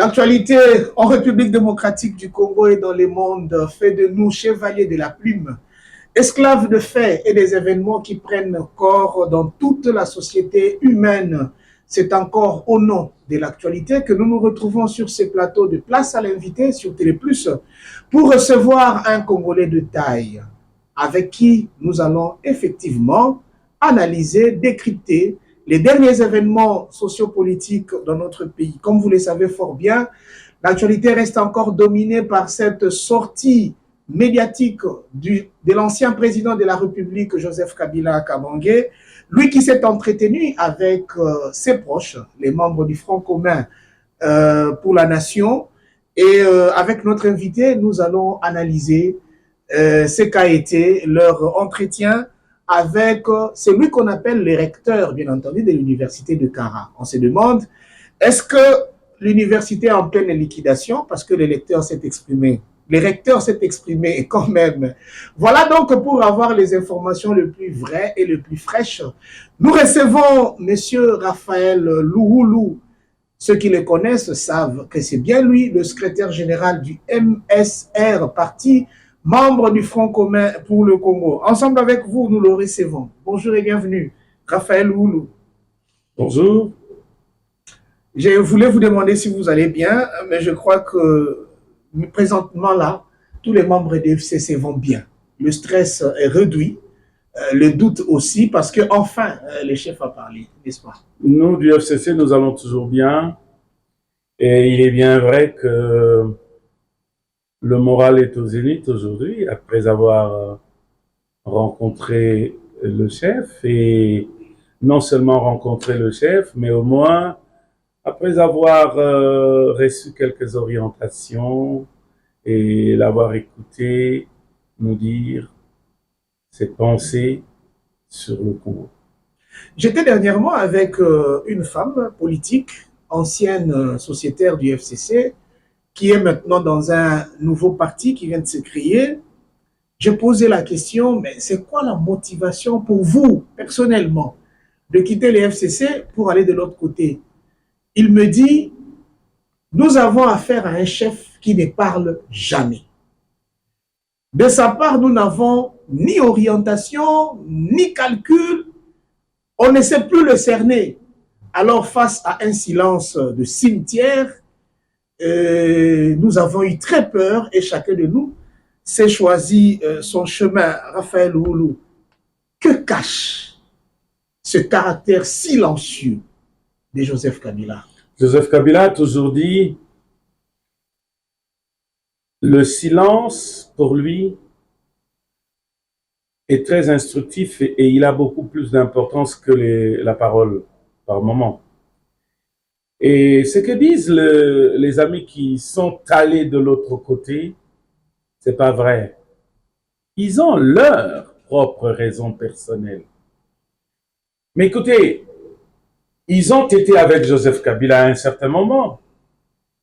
L'actualité en République démocratique du Congo et dans le monde fait de nous chevaliers de la plume, esclaves de faits et des événements qui prennent corps dans toute la société humaine. C'est encore au nom de l'actualité que nous nous retrouvons sur ces plateaux de Place à l'invité sur Télé Plus pour recevoir un Congolais de taille avec qui nous allons effectivement analyser, décrypter les derniers événements sociopolitiques dans notre pays. Comme vous le savez fort bien, l'actualité reste encore dominée par cette sortie médiatique de l'ancien président de la République, Joseph Kabila Kabange, lui qui s'est entretenu avec ses proches, les membres du Front commun pour la nation. Et avec notre invité, nous allons analyser ce qu'a été leur entretien avec celui qu'on appelle le recteur, bien entendu, de l'université de Kara. On se demande, est-ce que l'université est en pleine liquidation parce que le recteur s'est exprimé? Le recteur s'est exprimé quand même. Voilà donc pour avoir les informations les plus vraies et les plus fraîches. Nous recevons M. Raphaël Louhoulou. Ceux qui le connaissent savent que c'est bien lui, le secrétaire général du MSR, parti membre du Front commun pour le Congo. Ensemble avec vous, nous le recevons. Bonjour et bienvenue, Raphaël Louhoulou. Bonjour. Je voulais vous demander si vous allez bien, mais je crois que présentement là, tous les membres de FCC vont bien. Le stress est réduit, le doute aussi, parce que enfin, le chef a parlé, n'est-ce pas? Nous, du FCC, nous allons toujours bien. Et il est bien vrai que le moral est au zénith aujourd'hui, après avoir rencontré le chef. Et non seulement rencontré le chef, mais au moins, après avoir reçu quelques orientations et l'avoir écouté nous dire ses pensées sur le Congo. J'étais dernièrement avec une femme politique, ancienne sociétaire du FCC, qui est maintenant dans un nouveau parti qui vient de se créer. Je posais la question, mais c'est quoi la motivation pour vous, personnellement, de quitter le FCC pour aller de l'autre côté? Il me dit, nous avons affaire à un chef qui ne parle jamais. De sa part, nous n'avons ni orientation, ni calcul. On ne sait plus le cerner. Alors, face à un silence de cimetière, nous avons eu très peur et chacun de nous s'est choisi son chemin. Raphaël Louhoulou, que cache ce caractère silencieux de Joseph Kabila? Joseph Kabila a toujours dit le silence, pour lui, est très instructif et il a beaucoup plus d'importance que la parole par moment. Et ce que disent les amis qui sont allés de l'autre côté, c'est pas vrai. Ils ont leurs propres raisons personnelles. Mais écoutez, ils ont été avec Joseph Kabila à un certain moment.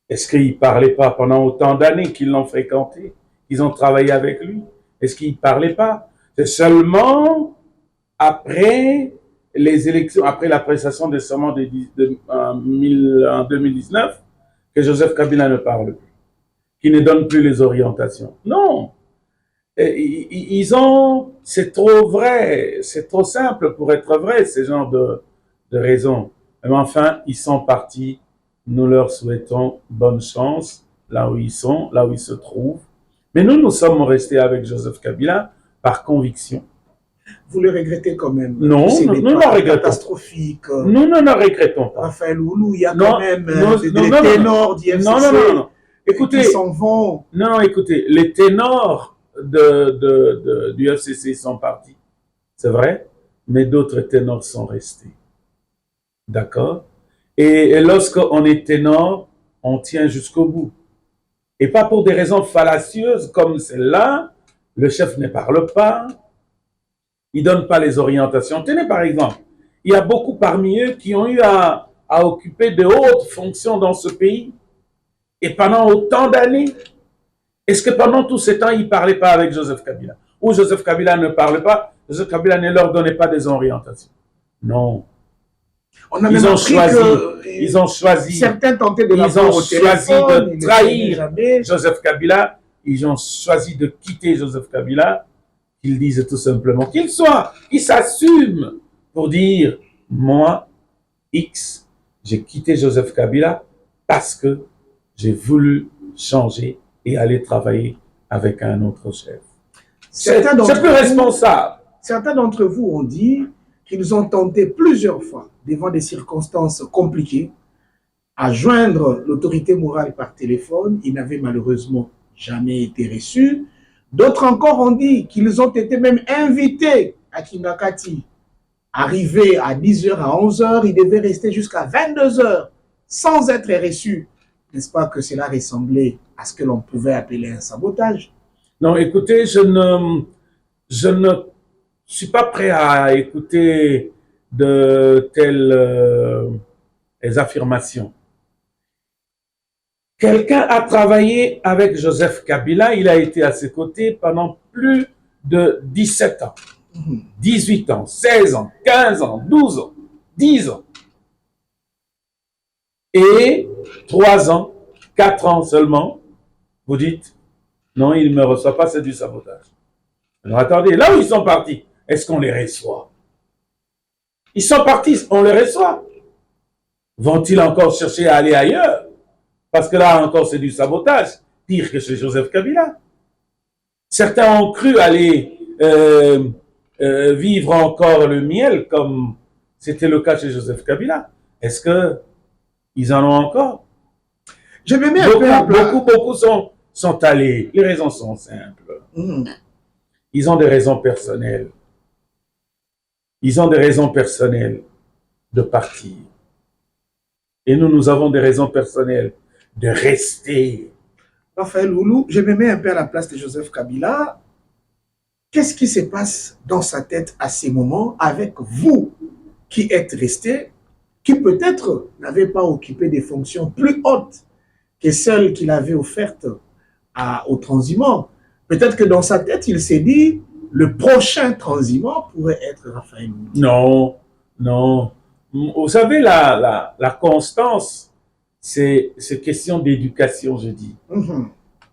Est-ce qu'ils ne parlaient pas pendant autant d'années qu'ils l'ont fréquenté, qu'ils ont travaillé avec lui? Est-ce qu'ils ne parlaient pas? C'est seulement après les élections, après la prestation de serment en 2019, que Joseph Kabila ne parle plus, qu'il ne donne plus les orientations. Non. C'est trop vrai, c'est trop simple pour être vrai, ce genre de raisons. Mais enfin, ils sont partis. Nous leur souhaitons bonne chance là où ils sont, là où ils se trouvent. Mais nous sommes restés avec Joseph Kabila par conviction. Vous le regrettez quand même? Non, nous ne le regrettons pas. Catastrophique. Nous ne le regrettons pas. Raphaël Louhoulou, il y a quand même des ténors du FCC écoutez, qui s'en vont. Non, écoutez, les ténors du FCC sont partis, c'est vrai, mais d'autres ténors sont restés. D'accord? Et lorsqu'on est ténor, on tient jusqu'au bout. Et pas pour des raisons fallacieuses comme celle-là, le chef ne parle pas, il ne donne pas les orientations. Tenez par exemple, il y a beaucoup parmi eux qui ont eu à occuper de hautes fonctions dans ce pays. Et pendant autant d'années, est-ce que pendant tout ce temps, ils ne parlaient pas avec Joseph Kabila? Ou Joseph Kabila ne parlait pas, Joseph Kabila ne leur donnait pas des orientations? Non. On a même appris ils ont choisi, certains tentaient de ils l'avoir ont au choisi téléphone, de trahir Joseph Kabila, ils ont choisi de quitter Joseph Kabila, qu'ils disent tout simplement qu'ils s'assument pour dire, moi, X, j'ai quitté Joseph Kabila parce que j'ai voulu changer et aller travailler avec un autre chef. C'est plus responsable. Certains d'entre vous ont dit qu'ils ont tenté plusieurs fois, devant des circonstances compliquées, à joindre l'autorité morale par téléphone. Ils n'avaient malheureusement jamais été reçus. D'autres encore ont dit qu'ils ont été même invités à Kingakati. Arrivés à 10h, à 11h, ils devaient rester jusqu'à 22h sans être reçus. N'est-ce pas que cela ressemblait à ce que l'on pouvait appeler un sabotage? Non, écoutez, je ne suis pas prêt à écouter de telles affirmations. Quelqu'un a travaillé avec Joseph Kabila, il a été à ses côtés pendant plus de 17 ans, 18 ans, 16 ans, 15 ans, 12 ans, 10 ans. Et 3 ans, 4 ans seulement, vous dites, non, il ne me reçoit pas, c'est du sabotage. Alors attendez, là où ils sont partis, est-ce qu'on les reçoit? Ils sont partis, on les reçoit. Vont-ils encore chercher à aller ailleurs? Parce que là encore, c'est du sabotage, pire que chez Joseph Kabila. Certains ont cru aller vivre encore le miel, comme c'était le cas chez Joseph Kabila. Est-ce qu'ils en ont encore? Je me mets beaucoup sont allés. Les raisons sont simples. Ils ont des raisons personnelles. Ils ont des raisons personnelles de partir. Et nous avons des raisons personnelles de rester. Raphaël Loulou, je me mets un peu à la place de Joseph Kabila. Qu'est-ce qui se passe dans sa tête à ces moments avec vous qui êtes restés, qui peut-être n'avez pas occupé des fonctions plus hautes que celles qu'il avait offertes aux transhumants? Peut-être que dans sa tête, il s'est dit, le prochain transhumant pourrait être Raphaël Loulou. Non, non. Vous savez, la constance, c'est question d'éducation, je dis.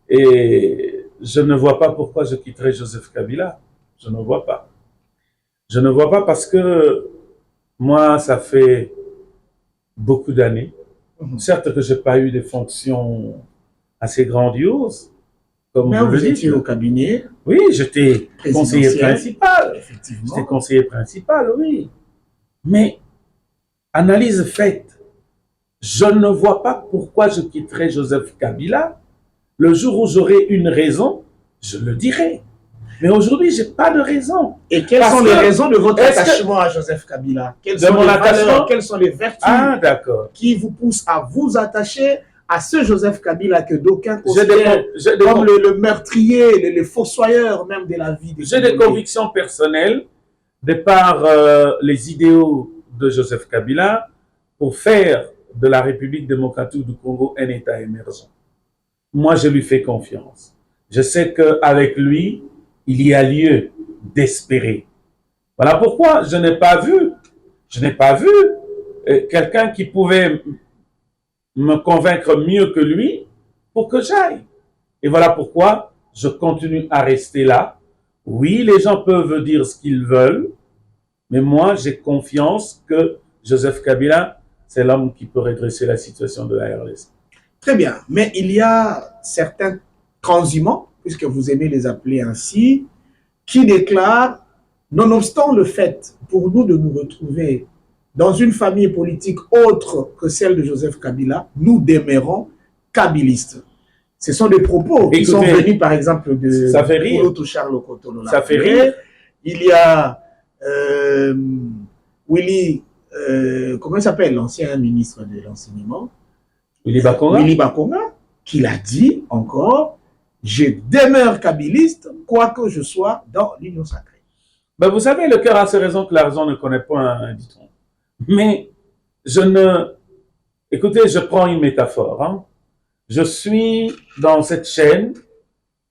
Et je ne vois pas pourquoi je quitterais Joseph Kabila. Je ne vois pas. Je ne vois pas parce que moi, ça fait beaucoup d'années. Certes que je n'ai pas eu des fonctions assez grandioses, comme mais vous le dites. Étiez au cabinet. Oui, j'étais conseiller principal. Effectivement. J'étais conseiller principal, oui. Mais, analyse faite, je ne vois pas pourquoi je quitterais Joseph Kabila. Le jour où j'aurai une raison, je le dirai. Mais aujourd'hui, je n'ai pas de raison. Et quelles sont les raisons de votre attachement à Joseph Kabila? Quelles sont les valeurs, quelles sont les vertus qui vous poussent à vous attacher à ce Joseph Kabila que d'aucuns considèrent comme le meurtrier, le fossoyeur même de la vie? J'ai des convictions personnelles de par les idéaux de Joseph Kabila pour faire de la République démocratique du Congo un État émergent. Moi, je lui fais confiance. Je sais qu'avec lui, il y a lieu d'espérer. Voilà pourquoi je n'ai pas vu quelqu'un qui pouvait me convaincre mieux que lui pour que j'aille. Et voilà pourquoi je continue à rester là. Oui, les gens peuvent dire ce qu'ils veulent, mais moi, j'ai confiance que Joseph Kabila, c'est l'homme qui peut redresser la situation de la RDC. Très bien, mais il y a certains transhumants, puisque vous aimez les appeler ainsi, qui déclarent, nonobstant le fait pour nous de nous retrouver dans une famille politique autre que celle de Joseph Kabila, nous demeurons kabilistes. Ce sont des propos qui sont venus, par exemple, de Charles Okotono. Ça fait rire. Il y a Willy, comment il s'appelle, l'ancien ministre de l'enseignement, Willy Bakonga. Willy Bakonga, qui l'a dit encore, je demeure kabiliste, quoi que je sois dans l'union sacrée. Ben vous savez, le cœur a ses raisons que la raison ne connaît pas, dit-on. Mais écoutez, je prends une métaphore. Hein. Je suis dans cette chaîne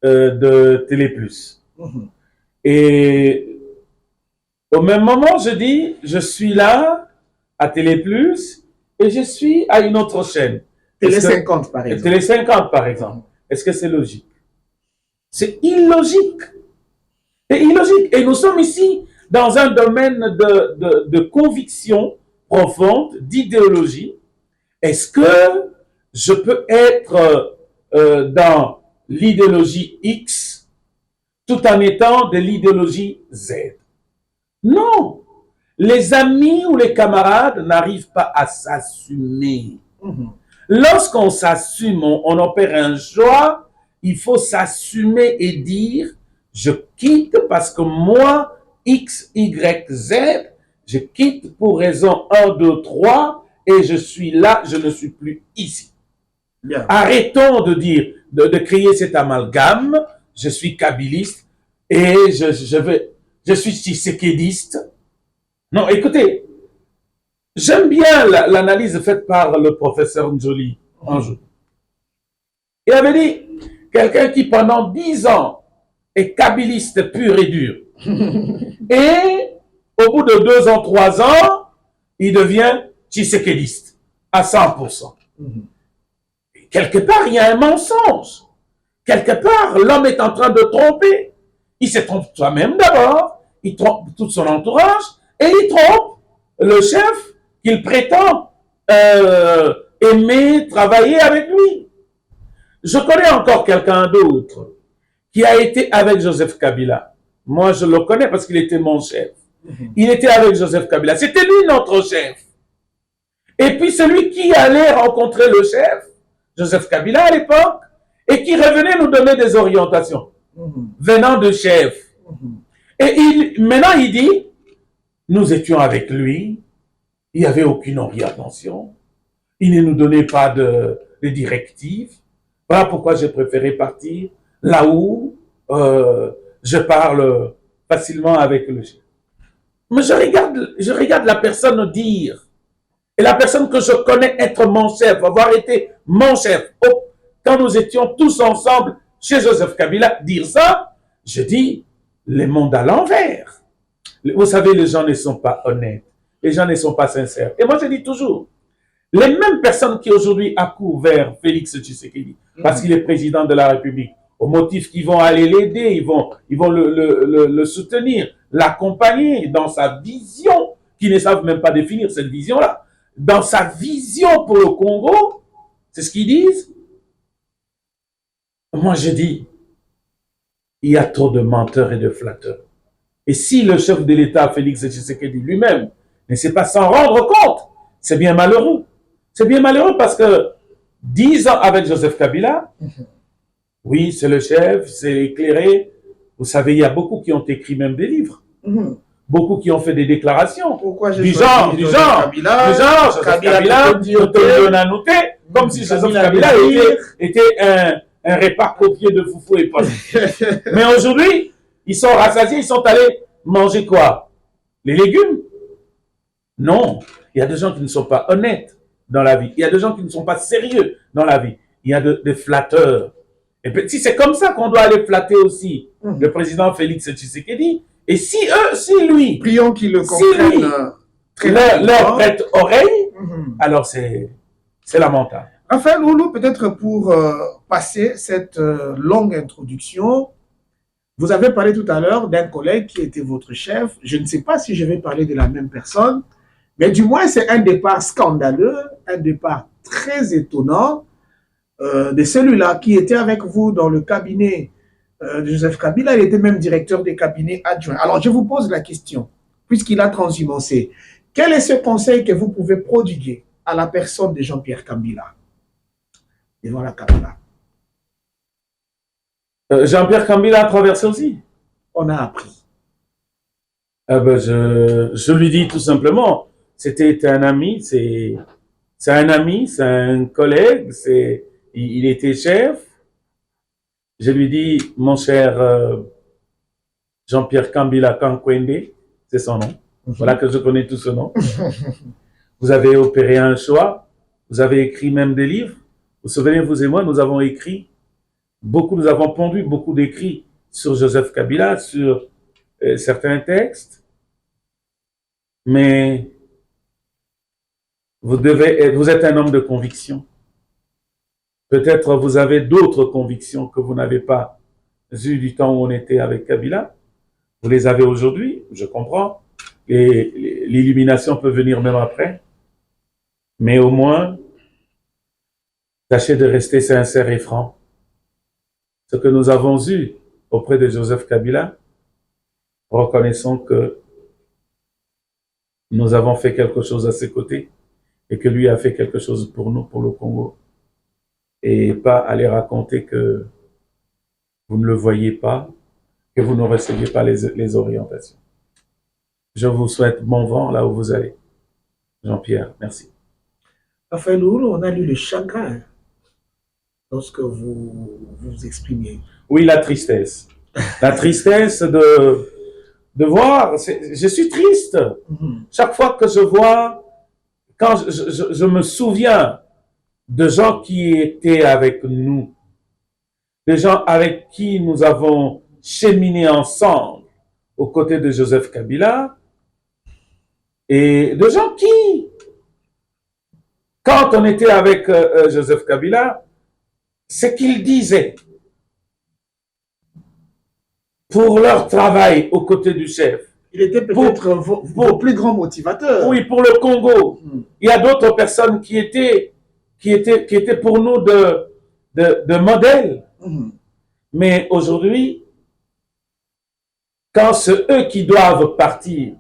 de Télé Plus. Et au même moment, je dis, je suis là à Télé Plus et je suis à une autre chaîne. Télé 50, par exemple. Télé 50, par exemple. Est-ce que c'est logique? C'est illogique. C'est illogique. Et nous sommes ici dans un domaine de conviction profonde, d'idéologie. Est-ce que je peux être dans l'idéologie X tout en étant de l'idéologie Z? Non. Les amis ou les camarades n'arrivent pas à s'assumer. Lorsqu'on s'assume, on opère un choix, il faut s'assumer et dire, je quitte parce que moi, X, Y, Z, je quitte pour raison 1, 2, 3, et je suis là, je ne suis plus ici. Bien. Arrêtons de dire, de créer cet amalgame, je suis kabyliste, et je suis tshisekédiste. Non, écoutez, j'aime bien l'analyse faite par le professeur Njoli un jour. Il avait dit, quelqu'un qui pendant 10 ans est kabyliste pur et dur, et au bout de 2 ans, 3 ans, il devient tshisekédiste à 100%. Quelque part, il y a un mensonge. Quelque part, l'homme est en train de tromper. Il se trompe soi-même d'abord, il trompe tout son entourage, et il trompe le chef qu'il prétend aimer travailler avec lui. Je connais encore quelqu'un d'autre qui a été avec Joseph Kabila. Moi, je le connais parce qu'il était mon chef. Il était avec Joseph Kabila. C'était lui notre chef. Et puis celui qui allait rencontrer le chef, Joseph Kabila à l'époque, et qui revenait nous donner des orientations venant de chef. Et maintenant il dit, nous étions avec lui, il n'y avait aucune orientation, il ne nous donnait pas de directives. Voilà pourquoi j'ai préféré partir là où je parle facilement avec le chef. Mais je regarde la personne dire, et la personne que je connais être mon chef, avoir été mon chef, quand nous étions tous ensemble chez Joseph Kabila, dire ça, je dis, le monde à l'envers. Vous savez, les gens ne sont pas honnêtes, les gens ne sont pas sincères. Et moi, je dis toujours, les mêmes personnes qui aujourd'hui accourent vers Félix Tshisekedi, parce qu'il est président de la République, au motif qu'ils vont aller l'aider, ils vont le soutenir, l'accompagner dans sa vision, qui ne savent même pas définir cette vision-là, dans sa vision pour le Congo, c'est ce qu'ils disent. Moi, je dis, il y a trop de menteurs et de flatteurs. Et si le chef de l'État, Félix Tshisekedi lui-même, ne sait pas s'en rendre compte, c'est bien malheureux. C'est bien malheureux parce que 10 ans avec Joseph Kabila, oui, c'est le chef, c'est éclairé. Vous savez, il y a beaucoup qui ont écrit même des livres. Beaucoup qui ont fait des déclarations. Pourquoi j'ai du genre, Joseph Kabila, comme si Joseph Kabila était un repas copié de foufou et pas. Mais aujourd'hui, ils sont rassasiés, ils sont allés manger quoi? Les légumes? Non. Il y a des gens qui ne sont pas honnêtes dans la vie. Il y a des gens qui ne sont pas sérieux dans la vie. Il y a des flatteurs. Et puis, si c'est comme ça qu'on doit aller flatter aussi le président Félix Tshisekedi, et si lui, prions qu'il le comprenne, si leur prête oreille, alors c'est lamentable. Enfin, Loulou, peut-être pour passer cette longue introduction, vous avez parlé tout à l'heure d'un collègue qui était votre chef. Je ne sais pas si je vais parler de la même personne, mais du moins c'est un départ scandaleux, un départ très étonnant de celui-là qui était avec vous dans le cabinet de Joseph Kabila. Il était même directeur des cabinets adjoints. Alors je vous pose la question, puisqu'il a transhumancé, quel est ce conseil que vous pouvez prodiguer à la personne de Jean-Pierre Kabila devant la caméra? Jean-Pierre Kabila a traversé aussi. On a appris. Je lui dis tout simplement, c'était un ami, c'est un ami, c'est un collègue, il était chef. Je lui dis, mon cher Jean-Pierre Kabila Kankwende, c'est son nom. Voilà que je connais tout ce nom. Vous avez opéré un choix, vous avez écrit même des livres. Vous vous souvenez, vous et moi, nous avons écrit beaucoup, nous avons pondu beaucoup d'écrits sur Joseph Kabila, sur certains textes. Mais vous êtes un homme de conviction. Peut-être vous avez d'autres convictions que vous n'avez pas eues du temps où on était avec Kabila. Vous les avez aujourd'hui, je comprends. Et l'illumination peut venir même après. Mais au moins, tâchez de rester sincère et franc. Ce que nous avons eu auprès de Joseph Kabila, reconnaissons que nous avons fait quelque chose à ses côtés et que lui a fait quelque chose pour nous, pour le Congo. Et pas aller raconter que vous ne le voyez pas, que vous ne receviez pas les orientations. Je vous souhaite bon vent là où vous allez. Jean-Pierre, merci. Raphaël Loulou, on a lu le chagrin lorsque vous vous exprimiez. Oui, la tristesse. La tristesse de voir, je suis triste. Chaque fois que je vois, quand je me souviens de gens qui étaient avec nous, des gens avec qui nous avons cheminé ensemble aux côtés de Joseph Kabila, et de gens qui, quand on était avec Joseph Kabila, ce qu'ils disaient pour leur travail aux côtés du chef. Il était peut-être vos plus grands motivateurs. Oui, pour le Congo. Il y a d'autres personnes qui étaient pour nous de modèles. Mais aujourd'hui, quand c'est eux qui doivent partir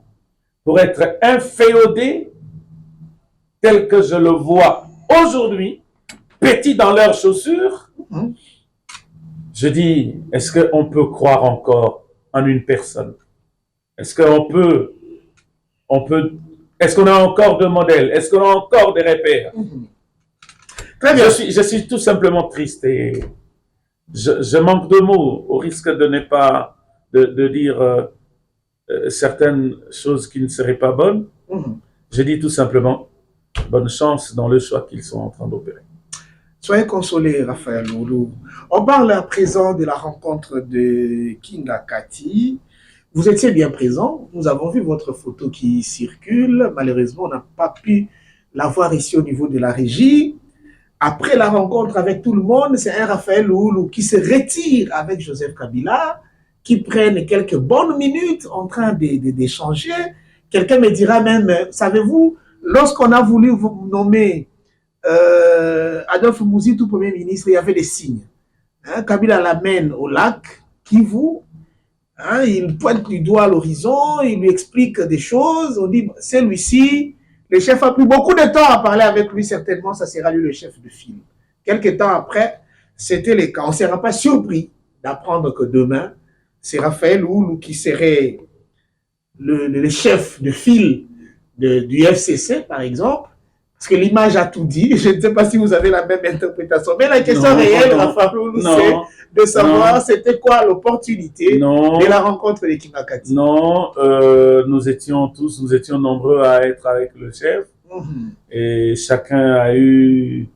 pour être inféodés, tel que je le vois aujourd'hui, petits dans leurs chaussures, je dis, est-ce qu'on peut croire encore en une personne? Est-ce qu'on est-ce qu'on a encore de modèles? Est-ce qu'on a encore des repères? Très bien. Je suis tout simplement triste et je manque de mots au risque de ne pas de dire certaines choses qui ne seraient pas bonnes. Je dis tout simplement bonne chance dans le choix qu'ils sont en train d'opérer. Soyez consolés, Raphaël Loulou. On parle à présent de la rencontre de Kinga Kati. Vous étiez bien présent. Nous avons vu votre photo qui circule. Malheureusement, on n'a pas pu la voir ici au niveau de la régie. Après la rencontre avec tout le monde, c'est un Raphaël Loulou qui se retire avec Joseph Kabila, qui prennent quelques bonnes minutes en train d'échanger. Quelqu'un me dira même, savez-vous, lorsqu'on a voulu vous nommer Adolphe Mouzitou Premier ministre, il y avait des signes. Kabila l'amène au lac Kivu, il pointe du doigt à l'horizon, il lui explique des choses, on dit, celui-ci, le chef a pris beaucoup de temps à parler avec lui, certainement, ça sera lui le chef de file. Quelques temps après, c'était le cas. On ne sera pas surpris d'apprendre que demain, c'est Raphaël Loulou qui serait le chef de file du FCC, par exemple, parce que l'image a tout dit. Je ne sais pas si vous avez la même interprétation. Mais la question réelle, Raphaël Loulou, c'est de savoir c'était quoi l'opportunité de la rencontre de Kinga Kati. Non, nous étions nombreux à être avec le chef. Et chacun a eu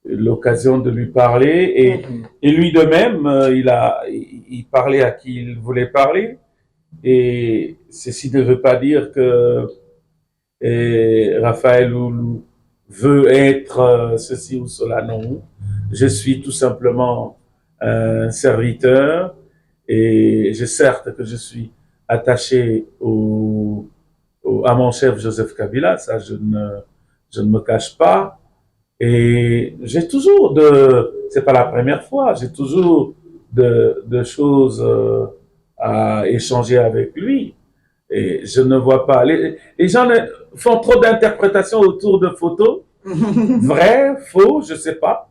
l'occasion de lui parler. Et lui de même, il parlait à qui il voulait parler. Et ceci ne veut pas dire que Raphaël Loulou veut être ceci ou cela, non. Je suis tout simplement un serviteur et certes que je suis attaché à mon chef Joseph Kabila, ça je ne me cache pas. Et j'ai toujours c'est pas la première fois, j'ai toujours de choses à échanger avec lui. Et je ne vois pas. Les gens font trop d'interprétations autour de photos. Vrai, faux, je ne sais pas.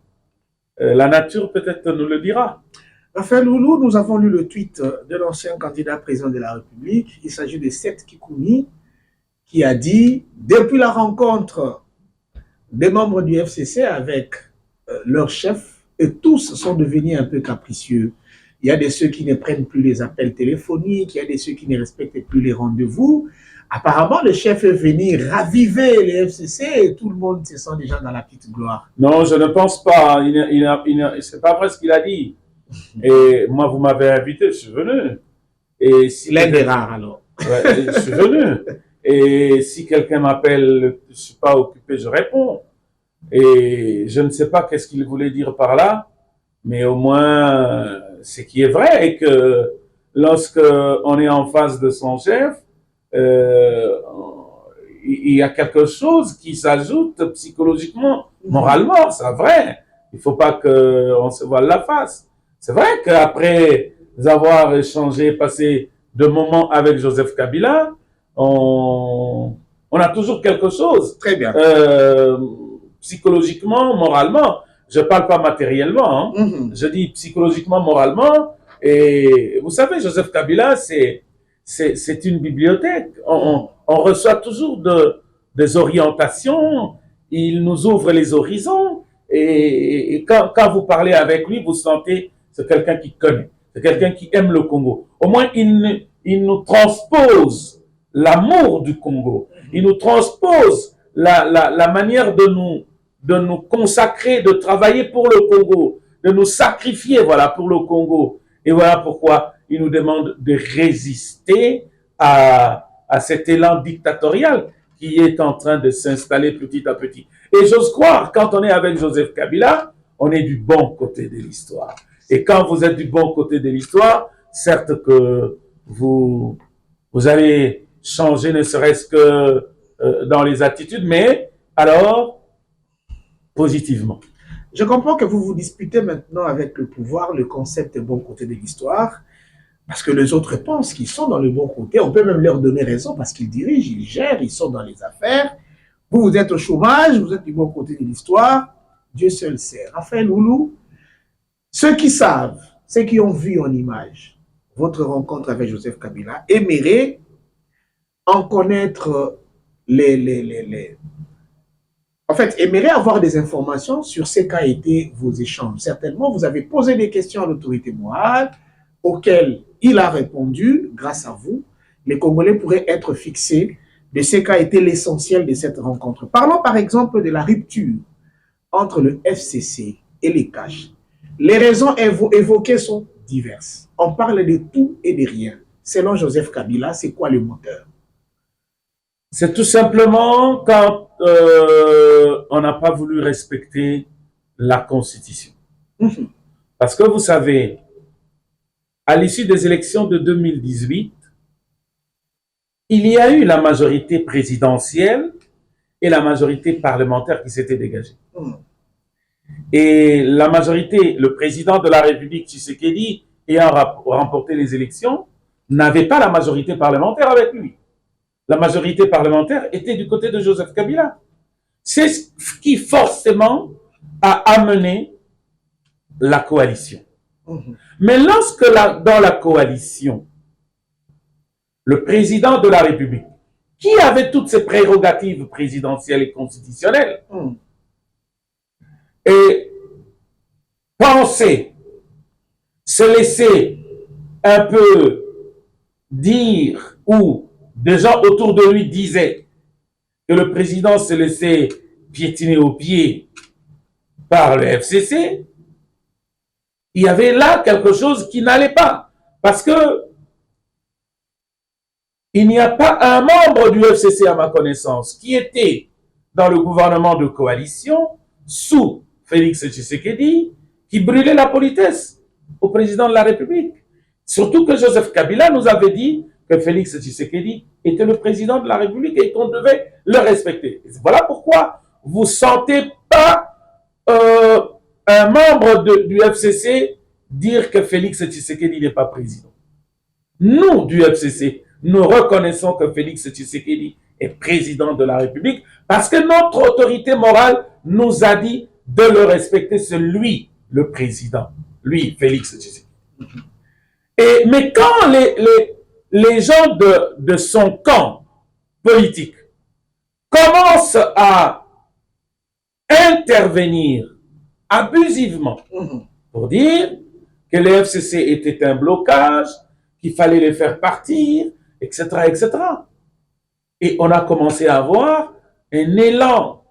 La nature peut-être nous le dira. Raphaël Loulou, nous avons lu le tweet de l'ancien candidat président de la République. Il s'agit de Seth Kikouni qui a dit, depuis la rencontre des membres du FCC avec leur chef, et tous sont devenus un peu capricieux. Il y a de ceux qui ne prennent plus les appels téléphoniques, il y a de ceux qui ne respectent plus les rendez-vous. Apparemment, le chef est venu raviver les FCC et tout le monde se sent déjà dans la petite gloire. Non, je ne pense pas. C'est pas vrai ce qu'il a dit. Et moi, vous m'avez invité, je suis venu. L'un des rares alors. Ouais, je suis venu. Et si quelqu'un m'appelle, je ne suis pas occupé, je réponds. Et je ne sais pas qu'est-ce qu'il voulait dire par là, mais au moins, ce qui est vrai est que lorsque on est en face de son chef, euh, il y a quelque chose qui s'ajoute psychologiquement, moralement, c'est vrai. Il ne faut pas qu'on se voile la face. C'est vrai qu'après avoir échangé, passé de moments avec Joseph Kabila, on a toujours quelque chose. Très bien. Psychologiquement, moralement. Je ne parle pas matériellement. Hein. Je dis psychologiquement, moralement. Et vous savez, Joseph Kabila, c'est une bibliothèque. On reçoit toujours des orientations. Il nous ouvre les horizons. Et quand vous parlez avec lui, vous sentez c'est quelqu'un qui connaît. C'est quelqu'un qui aime le Congo. Au moins, il nous transpose l'amour du Congo. Il nous transpose la manière de nous consacrer, de travailler pour le Congo, de nous sacrifier, voilà, pour le Congo. Et voilà pourquoi il nous demande de résister à cet élan dictatorial qui est en train de s'installer petit à petit. Et j'ose croire, quand on est avec Joseph Kabila, on est du bon côté de l'histoire. Et quand vous êtes du bon côté de l'histoire, certes que vous allez changer ne serait-ce que dans les attitudes, mais alors positivement. Je comprends que vous vous disputez maintenant avec le pouvoir le concept de bon côté de l'histoire, parce que les autres pensent qu'ils sont dans le bon côté. On peut même leur donner raison parce qu'ils dirigent, ils gèrent, ils sont dans les affaires. Vous, vous êtes au chômage, vous êtes du bon côté de l'histoire. Dieu seul sait. Raphaël Loulou, ceux qui savent, ceux qui ont vu en image votre rencontre avec Joseph Kabila, aimeraient en connaître En fait, aimeraient avoir des informations sur ce qu'a été vos échanges. Certainement, vous avez posé des questions à l'autorité morale auxquelles il a répondu grâce à vous. Les Congolais pourraient être fixés de ce qu'a été l'essentiel de cette rencontre. Parlons par exemple de la rupture entre le FCC et les CACH. Les raisons évoquées sont diverses. On parle de tout et de rien. Selon Joseph Kabila, c'est quoi le moteur? C'est tout simplement quand on n'a pas voulu respecter la Constitution. Parce que vous savez, à l'issue des élections de 2018, il y a eu la majorité présidentielle et la majorité parlementaire qui s'était dégagée. Et la majorité, le président de la République, Tshisekedi, ayant remporté les élections, n'avait pas la majorité parlementaire avec lui. La majorité parlementaire était du côté de Joseph Kabila. C'est ce qui forcément a amené la coalition. Mais lorsque dans la coalition, le président de la République, qui avait toutes ses prérogatives présidentielles et constitutionnelles, et pensait se laisser un peu dire, ou des gens autour de lui disaient que le président se laissait piétiner aux pieds par le FCC, il y avait là quelque chose qui n'allait pas. Parce que il n'y a pas un membre du FCC, à ma connaissance, qui était dans le gouvernement de coalition sous Félix Tshisekedi, qui brûlait la politesse au président de la République. Surtout que Joseph Kabila nous avait dit que Félix Tshisekedi était le président de la République et qu'on devait le respecter. Et voilà pourquoi vous ne sentez pas un membre du FCC dire que Félix Tshisekedi n'est pas président. Nous, du FCC, nous reconnaissons que Félix Tshisekedi est président de la République parce que notre autorité morale nous a dit de le respecter, c'est lui le président, lui, Félix Tshisekedi. Mais quand les gens de son camp politique commencent à intervenir abusivement pour dire que le FCC était un blocage, qu'il fallait les faire partir, etc., etc. Et on a commencé à avoir un élan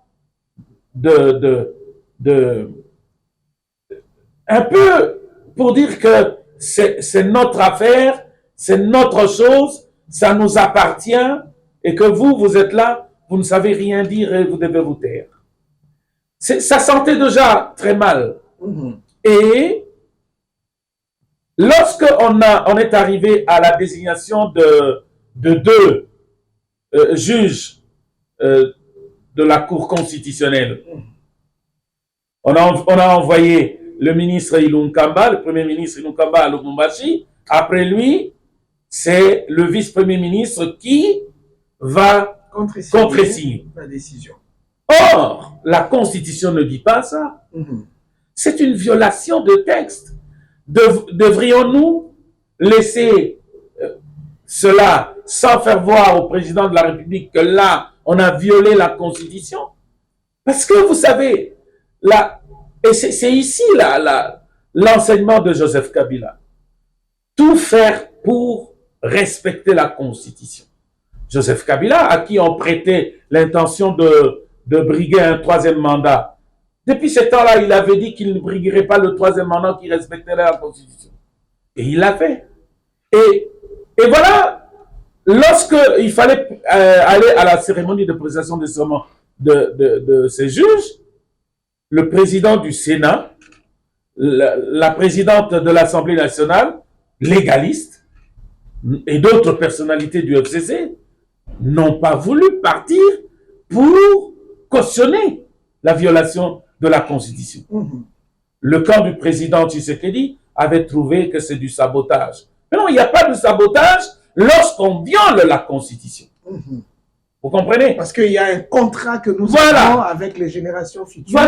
un peu pour dire que c'est notre affaire, c'est notre chose, ça nous appartient, et que vous êtes là, vous ne savez rien dire et vous devez vous taire. Ça sentait déjà très mal. Et lorsque on est arrivé à la désignation de deux juges de la Cour constitutionnelle, on a envoyé le ministre Ilunkamba, le premier ministre Ilunkamba à Lubumbashi. Après lui, c'est le vice-premier ministre qui va contresigner la décision. Or, la Constitution ne dit pas ça. C'est une violation de texte. Devrions-nous laisser cela sans faire voir au président de la République que là, on a violé la Constitution? Parce que vous savez, et c'est ici l'enseignement de Joseph Kabila. Tout faire pour respecter la Constitution. Joseph Kabila, à qui on prêtait l'intention de briguer un troisième mandat, depuis ce temps-là, il avait dit qu'il ne briguerait pas le troisième mandat, qu'il respecterait la Constitution. Et il l'a fait. Et voilà, lorsqu'il fallait aller à la cérémonie de prestation de serment de ces juges, le président du Sénat, la présidente de l'Assemblée nationale, légaliste, et d'autres personnalités du FCC n'ont pas voulu partir pour cautionner la violation de la Constitution. Le camp du président Tshisekedi avait trouvé que c'est du sabotage. Mais non, il n'y a pas de sabotage lorsqu'on viole la Constitution. Vous comprenez? Parce qu'il y a un contrat que nous avons avec les générations futures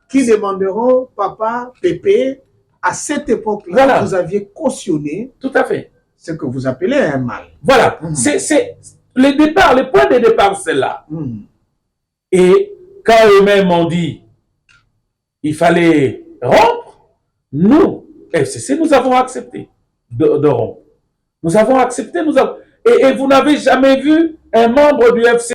qui demanderont, papa, pépé, à cette époque-là, vous aviez cautionné. Tout à fait. Ce que vous appelez un mal. Voilà. C'est le point de départ, c'est là. Et quand eux-mêmes ont dit il fallait rompre, nous, FCC, nous avons accepté de rompre. Nous avons accepté, et vous n'avez jamais vu un membre du FCC